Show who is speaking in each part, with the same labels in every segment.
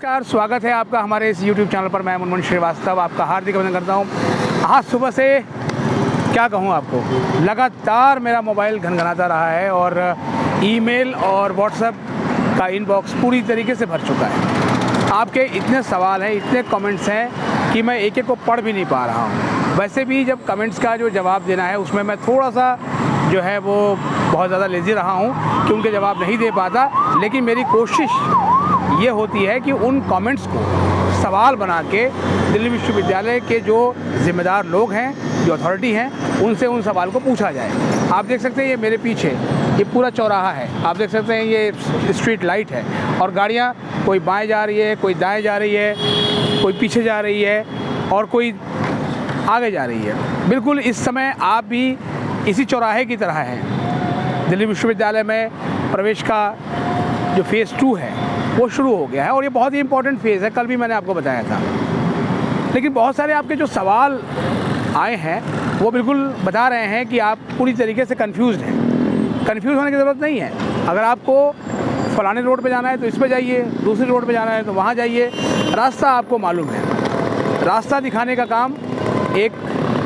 Speaker 1: नमस्कार, स्वागत है आपका हमारे इस YouTube चैनल पर। मैं मुनमुन श्रीवास्तव आपका हार्दिक अभिनंदन करता हूँ। आज सुबह से क्या कहूँ आपको, लगातार मेरा मोबाइल घनघनाता रहा है और ईमेल और व्हाट्सएप का इनबॉक्स पूरी तरीके से भर चुका है। आपके इतने सवाल हैं, इतने कमेंट्स हैं कि मैं एक एक को पढ़ भी नहीं पा रहा हूँ। वैसे भी जब कमेंट्स का जो जवाब देना है उसमें मैं थोड़ा सा जो है वो बहुत ज़्यादा लेज़ी रहा हूँ कि उनके जवाब नहीं दे पाता, लेकिन मेरी कोशिश ये होती है कि उन कमेंट्स को सवाल बना के दिल्ली विश्वविद्यालय के जो ज़िम्मेदार लोग हैं, जो अथॉरिटी हैं, उनसे उन सवाल को पूछा जाए। आप देख सकते हैं ये मेरे पीछे ये पूरा चौराहा है, आप देख सकते हैं ये स्ट्रीट लाइट है और गाड़ियाँ कोई बाएं जा रही है, कोई दाएं जा रही है, कोई पीछे जा रही है और कोई आगे जा रही है। बिल्कुल इस समय आप भी इसी चौराहे की तरह हैं। दिल्ली विश्वविद्यालय में प्रवेश का जो फ़ेज़ 2 है वो शुरू हो गया है और ये बहुत ही इंपॉर्टेंट फ़ेज़ है, कल भी मैंने आपको बताया था। लेकिन बहुत सारे आपके जो सवाल आए हैं वो बिल्कुल बता रहे हैं कि आप पूरी तरीके से कंफ्यूज्ड हैं। कंफ्यूज होने की ज़रूरत नहीं है। अगर आपको फलाने रोड पे जाना है तो इस पे जाइए, दूसरी रोड पे जाना है तो वहाँ जाइए, रास्ता आपको मालूम है। रास्ता दिखाने का काम एक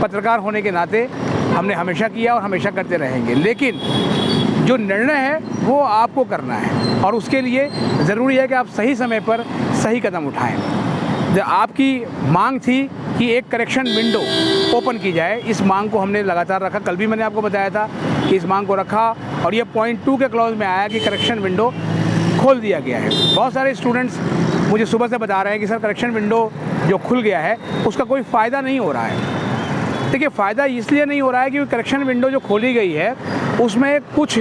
Speaker 1: पत्रकार होने के नाते हमने हमेशा किया और हमेशा करते रहेंगे, लेकिन जो निर्णय है वो आपको करना है और उसके लिए ज़रूरी है कि आप सही समय पर सही कदम उठाएं। जब आपकी मांग थी कि एक करेक्शन विंडो ओपन की जाए, इस मांग को हमने लगातार रखा। कल भी मैंने आपको बताया था कि इस मांग को रखा और ये पॉइंट 2 के क्लॉज में आया कि करेक्शन विंडो खोल दिया गया है। बहुत सारे स्टूडेंट्स मुझे सुबह से बता रहे हैं कि सर करेक्शन विंडो जो खुल गया है उसका कोई फ़ायदा नहीं हो रहा है। देखिए, फ़ायदा इसलिए नहीं हो रहा है क्योंकि करेक्शन विंडो जो खोली गई है उसमें कुछ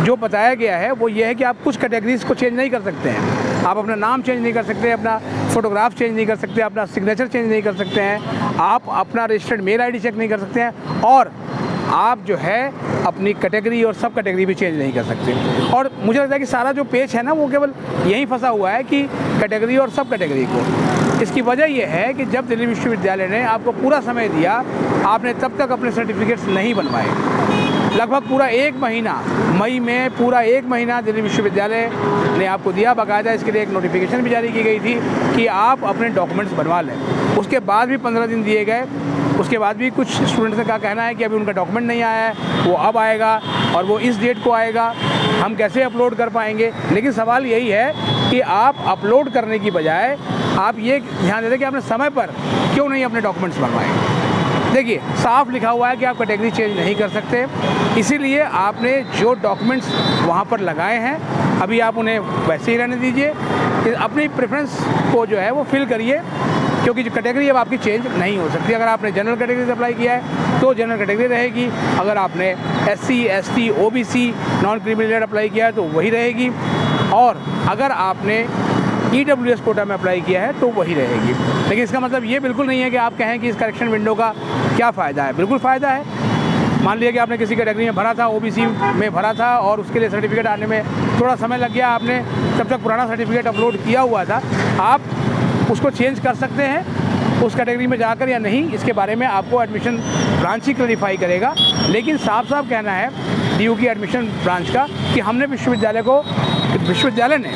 Speaker 1: जो बताया गया है वो ये है कि आप कुछ कैटेगरीज़ को चेंज नहीं कर सकते हैं। आप अपना नाम चेंज नहीं कर सकते, अपना फ़ोटोग्राफ चेंज नहीं कर सकते, अपना सिग्नेचर चेंज नहीं कर सकते हैं, आप अपना रजिस्टर्ड मेल आईडी चेक नहीं कर सकते हैं और आप जो है अपनी कैटेगरी और सब कैटेगरी भी चेंज नहीं कर सकते। और मुझे लगता है कि सारा जो पेच है ना वो केवल यहीं फंसा हुआ है कि कैटेगरी और सब कैटेगरी को। इसकी वजह यह है कि जब दिल्ली विश्वविद्यालय ने आपको पूरा समय दिया, आपने तब तक अपने सर्टिफिकेट्स नहीं बनवाए। लगभग पूरा 1 महीना, मई में पूरा 1 महीना दिल्ली विश्वविद्यालय ने आपको दिया। बाकायदा इसके लिए एक नोटिफिकेशन भी जारी की गई थी कि आप अपने डॉक्यूमेंट्स बनवा लें। उसके बाद भी 15 दिन दिए गए। उसके बाद भी कुछ स्टूडेंट्स का कहना है कि अभी उनका डॉक्यूमेंट नहीं आया है, वो अब आएगा और वो इस डेट को आएगा, हम कैसे अपलोड कर पाएंगे। लेकिन सवाल यही है कि आप अपलोड करने की बजाय आप ये ध्यान देते कि आपने समय पर क्यों नहीं अपने डॉक्यूमेंट्स बनवाए। देखिए, साफ लिखा हुआ है कि आप कैटेगरी चेंज नहीं कर सकते, इसीलिए आपने जो डॉक्यूमेंट्स वहाँ पर लगाए हैं अभी आप उन्हें वैसे ही रहने दीजिए। अपनी प्रेफरेंस को जो है वो फिल करिए, क्योंकि जो कैटेगरी अब आपकी चेंज नहीं हो सकती। अगर आपने जनरल कैटेगरी से अप्लाई किया है तो जनरल कैटेगरी रहेगी, अगर आपने SC, ST, OBC, non criminal apply किया है तो वही रहेगी, और अगर आपने EWS कोटा में अप्लाई किया है तो वही रहेगी। लेकिन इसका मतलब ये बिल्कुल नहीं है कि आप कहें कि इस करेक्शन विंडो का क्या फ़ायदा है। बिल्कुल फ़ायदा है। मान लिया कि आपने किसी कैटेगरी में भरा था, OBC में भरा था और उसके लिए सर्टिफिकेट आने में थोड़ा समय लग गया, आपने तब तक पुराना सर्टिफिकेट अपलोड किया हुआ था, आप उसको चेंज कर सकते हैं उस कैटेगरी में जाकर या नहीं, इसके बारे में आपको एडमिशन ब्रांच ही क्लैरिफाई करेगा। लेकिन साफ साफ कहना है DU की एडमिशन ब्रांच का कि हमने विश्वविद्यालय ने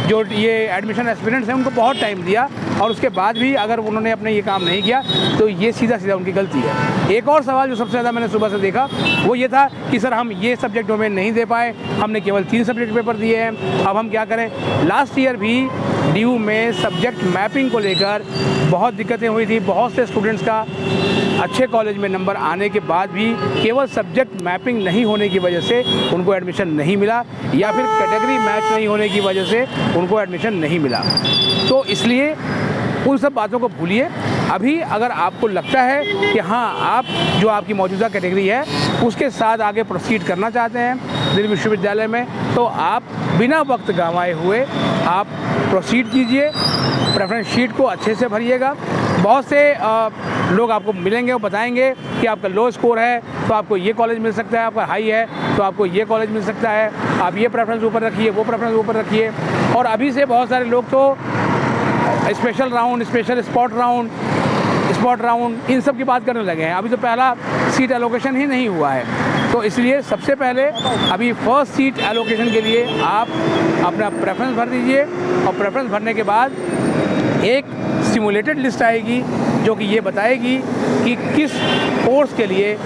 Speaker 1: जो ये एडमिशन एस्पिरेंट्स हैं उनको बहुत टाइम दिया और उसके बाद भी अगर उन्होंने अपने ये काम नहीं किया तो ये सीधा उनकी गलती है। एक और सवाल जो सबसे ज़्यादा मैंने सुबह से देखा वो ये था कि सर हम ये सब्जेक्ट डोमेन नहीं दे पाए, हमने केवल 3 सब्जेक्ट पेपर दिए हैं, अब हम क्या करें। लास्ट ईयर भी DU में सब्जेक्ट मैपिंग को लेकर बहुत दिक्कतें हुई थी। बहुत से स्टूडेंट्स का अच्छे कॉलेज में नंबर आने के बाद भी केवल सब्जेक्ट मैपिंग नहीं होने की वजह से उनको एडमिशन नहीं मिला, या फिर कैटेगरी मैच नहीं होने की वजह से उनको एडमिशन नहीं मिला। तो इसलिए उन सब बातों को भूलिए। अभी अगर आपको लगता है कि हाँ आप जो आपकी मौजूदा कैटेगरी है उसके साथ आगे प्रोसीड करना चाहते हैं दिल्ली विश्वविद्यालय में, तो आप बिना वक्त गंवाए हुए आप प्रोसीड कीजिए। प्रेफरेंस शीट को अच्छे से भरिएगा। बहुत से लोग आपको मिलेंगे, वो बताएंगे कि आपका लो स्कोर है तो आपको ये कॉलेज मिल सकता है, आपका हाई है तो आपको ये कॉलेज मिल सकता है, आप ये प्रेफरेंस ऊपर रखिए, वो प्रेफरेंस ऊपर रखिए। और अभी से बहुत सारे लोग तो special round, special spot round in सब की बात करने लगे हैं। अभी तो पहला सीट एलोकेशन ही नहीं हुआ है, तो इसलिए सबसे पहले अभी फर्स्ट सीट एलोकेशन के लिए आप अपना प्रेफरेंस भर दीजिए और प्रेफरेंस भरने के बाद एक सिमुलेटेड लिस्ट आएगी जो कि ये बताएगी कि किस कोर्स के लिए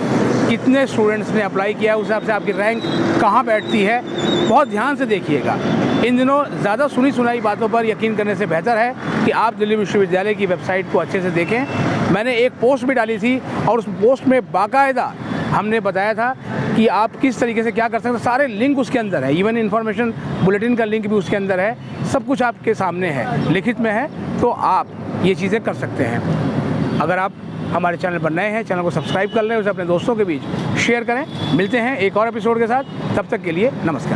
Speaker 1: कितने स्टूडेंट्स ने अप्लाई किया है, उस हिसाब से आपकी रैंक कहाँ बैठती है। बहुत ध्यान से देखिएगा। इन दिनों ज़्यादा सुनी सुनाई बातों पर यकीन करने से बेहतर है कि आप दिल्ली विश्वविद्यालय की वेबसाइट को अच्छे से देखें। मैंने एक पोस्ट भी डाली थी और उस पोस्ट में बाकायदा हमने बताया था कि आप किस तरीके से क्या कर सकते हैं। सारे लिंक उसके अंदर है, इवन इन्फॉर्मेशन बुलेटिन का लिंक भी उसके अंदर है। सब कुछ आपके सामने है, लिखित में है, तो आप ये चीज़ें कर सकते हैं। अगर आप हमारे चैनल पर नए हैं, चैनल को सब्सक्राइब कर लें, उसे अपने दोस्तों के बीच शेयर करें। मिलते हैं एक और एपिसोड के साथ, तब तक के लिए नमस्कार।